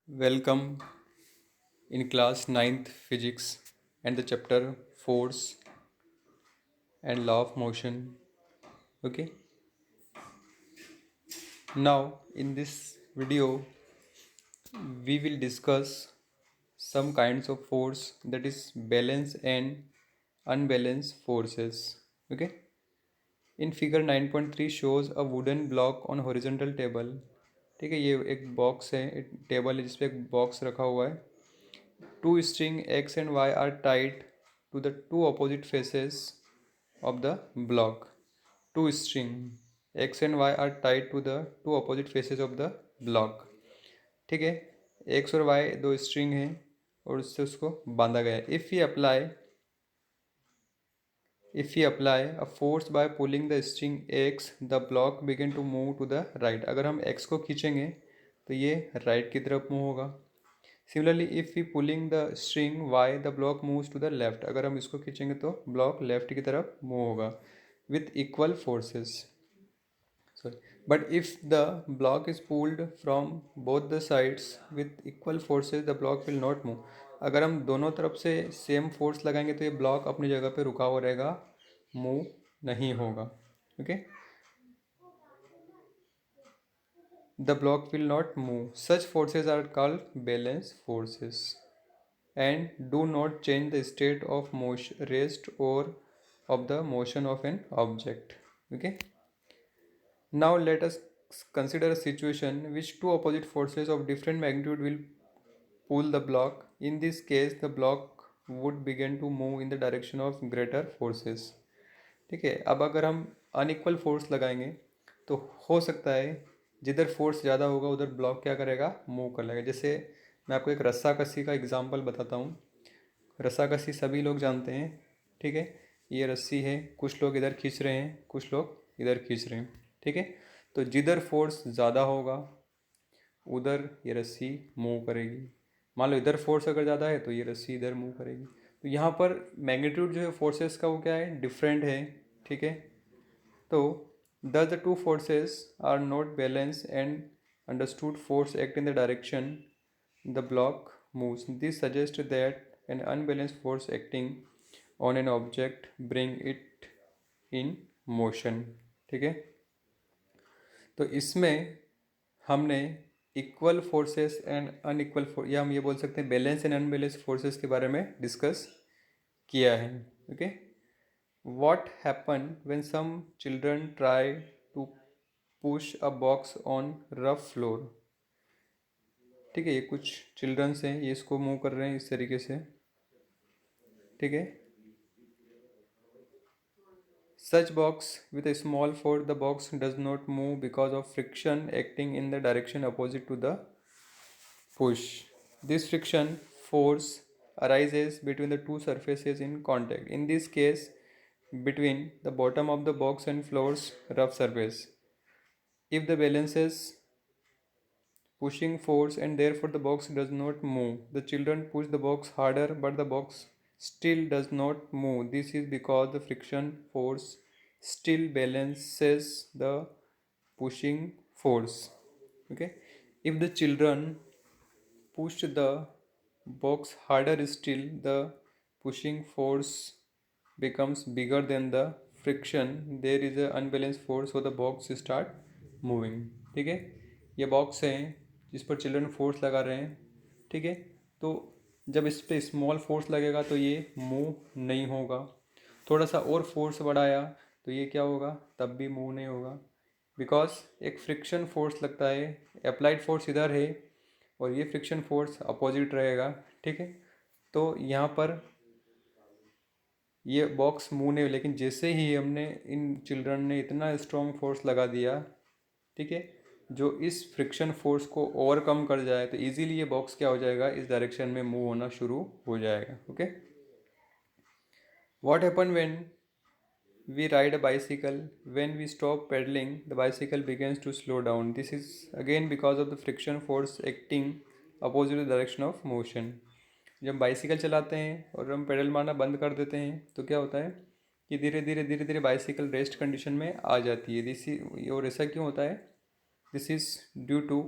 Welcome in class ninth physics and the chapter force and law of motion. Okay, now in this video we will discuss some kinds of force, that is balance and unbalanced forces. Okay, in figure 9.3 shows a wooden block on horizontal table. ठीक है, ये एक box है, एक table है जिसपे एक box रखा हुआ है. Two string X and Y are tied to the two opposite faces of the block. Two string X and Y are tied to the two opposite faces of the block. ठीक है, X और Y दो string हैं और उससे उसको बांधा गया है. If we apply a force by pulling the string X, the block begin to move to the right. अगर हम X को खींचेंगे तो ये राइट की तरफ मूव होगा. Similarly if we pulling the string Y, the block moves to the left. अगर हम इसको खींचेंगे तो ब्लॉक लेफ्ट की तरफ मूव होगा with equal forces. Sorry, but if the block is pulled from both the sides with equal forces, the block will not move. अगर हम दोनों तरफ से सेम फोर्स लगाएंगे तो ये ब्लॉक अपनी जगह पे रुका हुआ रहेगा, मूव नहीं होगा. Okay, the block will not move. Such forces are called balance forces and do not change the state of motion, rest or of the motion of an object. Okay, now let us consider a situation in which two opposite forces of different magnitude will pull the block. In this case the block would begin to move in the direction of greater forces. ठीक है, अब अगर हम unequal force लगाएंगे तो हो सकता है जिधर फोर्स ज़्यादा होगा उधर ब्लॉक क्या करेगा, मूव कर लेगा. जैसे मैं आपको एक रस्सा कसी का एग्जांपल बताता हूँ. रस्सा कसी सभी लोग जानते हैं. ठीक है, ये रस्सी है, कुछ लोग इधर खींच रहे हैं, कुछ लोग इधर खींच रहे हैं. ठीक है, तो जिधर फोर्स ज़्यादा होगा उधर ये रस्सी मूव करेगी. मान लो इधर फोर्स अगर ज़्यादा है तो ये रस्सी इधर मूव करेगी. तो यहाँ पर मैग्नीट्यूड जो है फोर्सेस का वो क्या है, डिफरेंट है. ठीक है, तो thus the two forces are not balanced and understood force act in the direction the block moves. This suggests that an unbalanced force acting on an object bring it in motion. ठीक है, तो इसमें हमने equal forces and unequal force, या हम ये बोल सकते हैं बैलेंस एंड अनबैलेंस फोर्सेस के बारे में डिस्कस किया है. Okay, what happen when some children try to push a box on rough floor. ठीक है, ये कुछ चिल्ड्रंस हैं, ये इसको मूव कर रहे हैं इस तरीके से. ठीक है, such box with a small force, the box does not move because of friction acting in the direction opposite to the push. This friction force arises between the two surfaces in contact, in this case between the bottom of the box and floor's rough surface. If the balances pushing force and therefore the box does not move, the children push the box harder but the box still does not move. This is because the friction force still balances the pushing force. Okay, if the children push the box harder still, the pushing force becomes bigger than the friction. There is a unbalanced force, so the box start moving. ठीक है, ये box है जिस पर children force लगा रहे हैं. ठीक है, तो जब इस पर स्मॉल फोर्स लगेगा तो ये मूव नहीं होगा. थोड़ा सा और फोर्स बढ़ाया तो ये क्या होगा, तब भी मूव नहीं होगा. बिकॉज एक फ्रिक्शन फोर्स लगता है, अप्लाइड फोर्स इधर है और ये फ्रिक्शन फोर्स अपोजिट रहेगा. ठीक है, तो यहाँ पर ये बॉक्स मूव नहीं, लेकिन जैसे ही हमने इन चिल्ड्रन ने इतना स्ट्रॉन्ग फोर्स लगा दिया, ठीक है, जो इस फ्रिक्शन फोर्स को ओवरकम कर जाए तो इजीली ये बॉक्स क्या हो जाएगा, इस डायरेक्शन में मूव होना शुरू हो जाएगा. Okay, what happen when we ride a bicycle? When we stop pedaling, the bicycle begins to slow down. This is again because of the friction force acting opposite the direction of motion. जब bicycle चलाते हैं और हम pedal मारना बंद कर देते हैं तो क्या होता है कि धीरे धीरे बाइसिकल रेस्ट कंडीशन में आ जाती है. दिस और ऐसा क्यों होता है, this is due to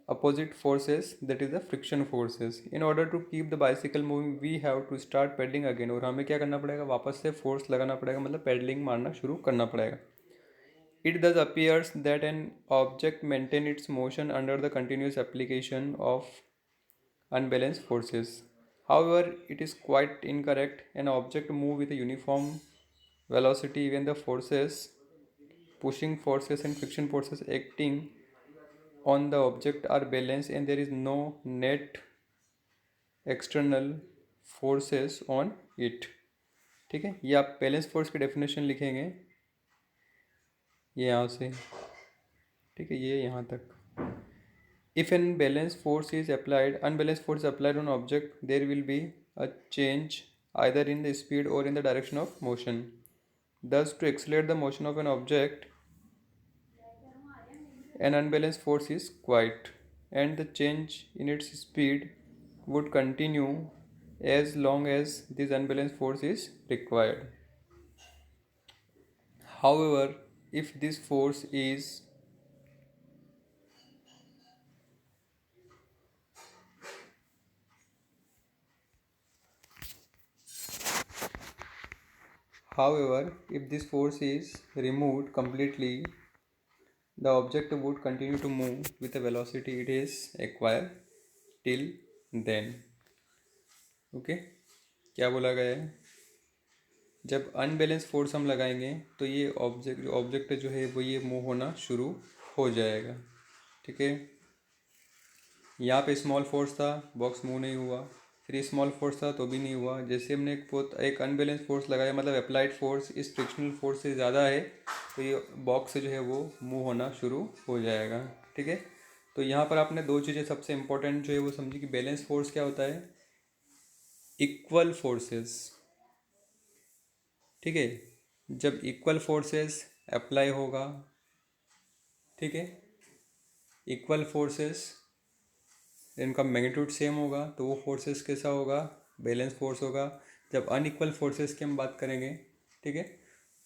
opposite forces, that is the friction forces. In order to keep the bicycle moving we have to start pedaling again. और हमें क्या करना पड़ेगा, वापस से फोर्स लगाना पड़ेगा, मतलब पेडलिंग मारना शुरू करना पड़ेगा. It thus appears that an object maintains its motion under the continuous application of unbalanced forces. However, it is quite incorrect. An object moves with a uniform velocity when the forces, pushing forces and friction forces acting on the object are balanced and there is no net external forces on it. ठीक है, ये आप balance force की definition लिखेंगे ये यहाँ से. ठीक है, ये यहाँ तक. If an balanced force is applied, unbalanced force is applied on object, there will be a change either in the speed or in the direction of motion. Thus, to accelerate the motion of an object, an unbalanced force is quiet, and the change in its speed would continue as long as this unbalanced force is required. However, if this force is removed completely, the object would continue to move with the velocity it is acquired till then. Okay, क्या बोला गया है, जब unbalance force हम लगाएंगे तो ये object जो है वो ये मूव होना शुरू हो जाएगा. ठीक है, यहाँ पे स्मॉल फोर्स था, बॉक्स मूव नहीं हुआ. फिर स्मॉल फोर्स था तो भी नहीं हुआ. जैसे हमने एक अनबैलेंस फोर्स लगाया, मतलब अप्लाइड फोर्स इस फ्रिक्शनल फोर्स से ज़्यादा है, तो ये बॉक्स जो है वो मूव होना शुरू हो जाएगा. ठीक है, तो यहाँ पर आपने दो चीज़ें सबसे इंपॉर्टेंट जो है वो समझी कि बैलेंस फोर्स क्या होता है, इक्वल फोर्सेस. ठीक है, जब इक्वल फोर्सेस अप्लाई होगा, ठीक है, इक्वल फोर्सेस इनका मैग्नीट्यूड सेम होगा तो वो फोर्सेस कैसा होगा, बैलेंस फोर्स होगा. जब अनइक्वल फोर्सेस की हम बात करेंगे, ठीक है,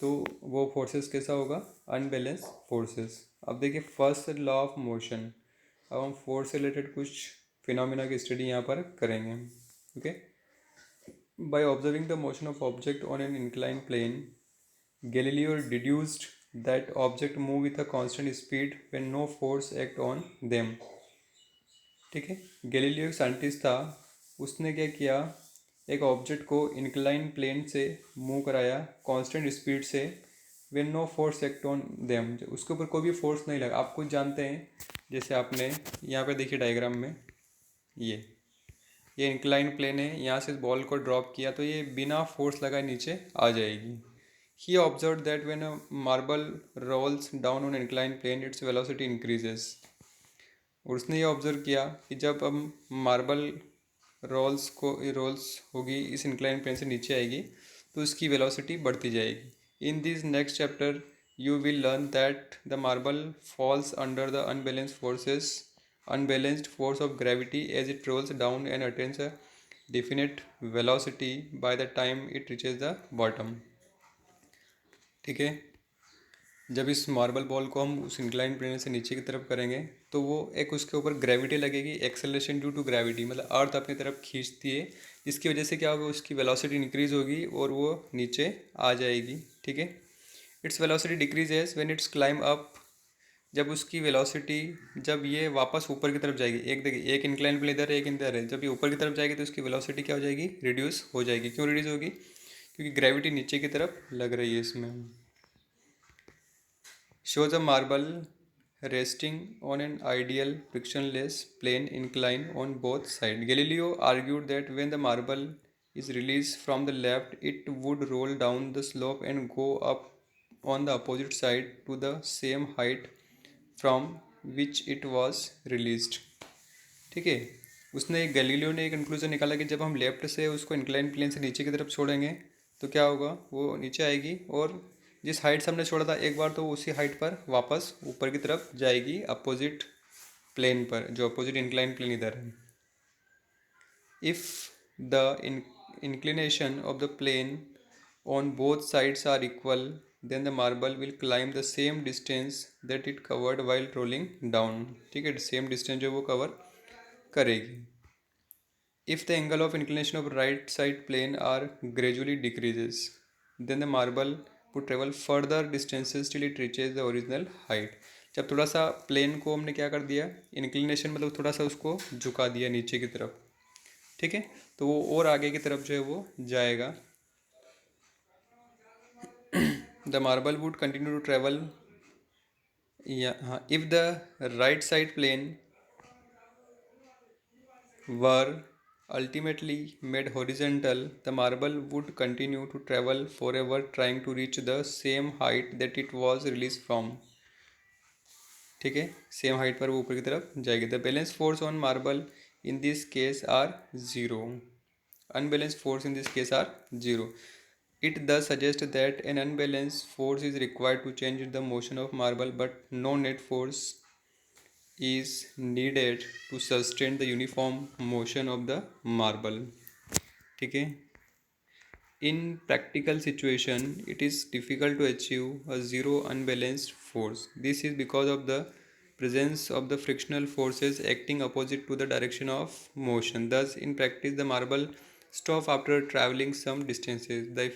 तो वो फोर्सेस कैसा होगा, अनबैलेंस फोर्सेस. अब देखिए फर्स्ट लॉ ऑफ मोशन. अब हम फोर्स से रिलेटेड कुछ फिनोमिना की स्टडी यहाँ पर करेंगे. Okay, by observing the motion of object on an incline plane, Galileo deduced that object move with a constant speed when no force act on them. ठीक है, गैलीलियो एक scientist था, उसने क्या किया, एक ऑब्जेक्ट को इंक्लाइन प्लेन से मूव कराया कांस्टेंट स्पीड से, when no force act on them, उसके ऊपर कोई भी फोर्स नहीं लगा. आप कुछ जानते हैं, जैसे आपने यहाँ पे देखिए डायग्राम में ये इंक्लाइन प्लेन है, यहाँ से बॉल को ड्रॉप किया तो ये बिना फोर्स लगाए नीचे आ जाएगी. He observe that when a marble rolls down on incline plane its velocity increases. और उसने ये ऑब्ज़र्व किया कि जब हम मार्बल रोल्स होगी इस इंक्लाइन प्लेन से नीचे आएगी तो उसकी वेलोसिटी बढ़ती जाएगी. In this next chapter you will learn that the marble falls under the unbalanced force of gravity as it rolls down and attains a definite velocity by the time it reaches the bottom. ठीक है, जब इस marble ball को हम उस incline plane से नीचे की तरफ करेंगे तो वो एक उसके ऊपर ग्रेविटी लगेगी, एक्सेलरेशन ड्यू टू ग्रेविटी, मतलब अर्थ अपनी तरफ खींचती है, जिसकी वजह से क्या होगा, उसकी वेलोसिटी इंक्रीज होगी और वो नीचे आ जाएगी. ठीक है, its velocity decreases when it's climb up. जब उसकी वेलोसिटी, जब ये वापस ऊपर की तरफ जाएगी, एक देखिए एक इंक्लाइन प्लेन इधर है एक इधर है, जब ये ऊपर की तरफ जाएगी तो उसकी वेलोसिटी क्या हो जाएगी, रिड्यूस हो जाएगी. क्यों रिड्यूस होगी, क्योंकि ग्रेविटी नीचे की तरफ लग रही है इसमें. Shows a marble resting on an ideal frictionless plane incline on both sides. Galileo argued that when the marble is released from the left, it would roll down the slope and go up on the opposite side to the same height from which it was released. ठीक है, उसने Galileo ने एक conclusion निकाला कि जब हम left से उसको इंक्लाइन प्लेन से नीचे की तरफ छोड़ेंगे तो क्या होगा, वो नीचे आएगी और जिस हाइट से हमने छोड़ा था एक बार तो उसी हाइट पर वापस ऊपर की तरफ जाएगी अपोजिट प्लेन पर, जो अपोजिट इंक्लाइन प्लेन इधर है. If the inclination of the plane on both sides are equal, then the marble will climb the same distance that it covered while rolling down. ठीक है, सेम डिस्टेंस जो वो cover करेगी. If the angle of inclination of right side plane are gradually decreases, then the marble would travel further distances till it reaches the original height. जब थोड़ा सा plane को हमने क्या कर दिया, इंक्लिनेशन मतलब थोड़ा सा उसको झुका दिया नीचे की तरफ, ठीक है, तो वो और आगे की तरफ जो है वो जाएगा. The marble would continue to travel, हाँ, if the right side plane were ultimately made horizontal, the marble would continue to travel forever trying to reach the same height that it was released from. ठीक है, same height पर वो ऊपर की तरफ जाएगी. The balance force on marble in this case are zero. Unbalanced force in this case are zero. It thus suggests that an unbalanced force is required to change the motion of marble, but no net force is needed to sustain the uniform motion of the marble. ठीक है. In practical situation, it is difficult to achieve a zero unbalanced force. This is because of the presence of the frictional forces acting opposite to the direction of motion. Thus, in practice, the marble stop after traveling some distances. The effect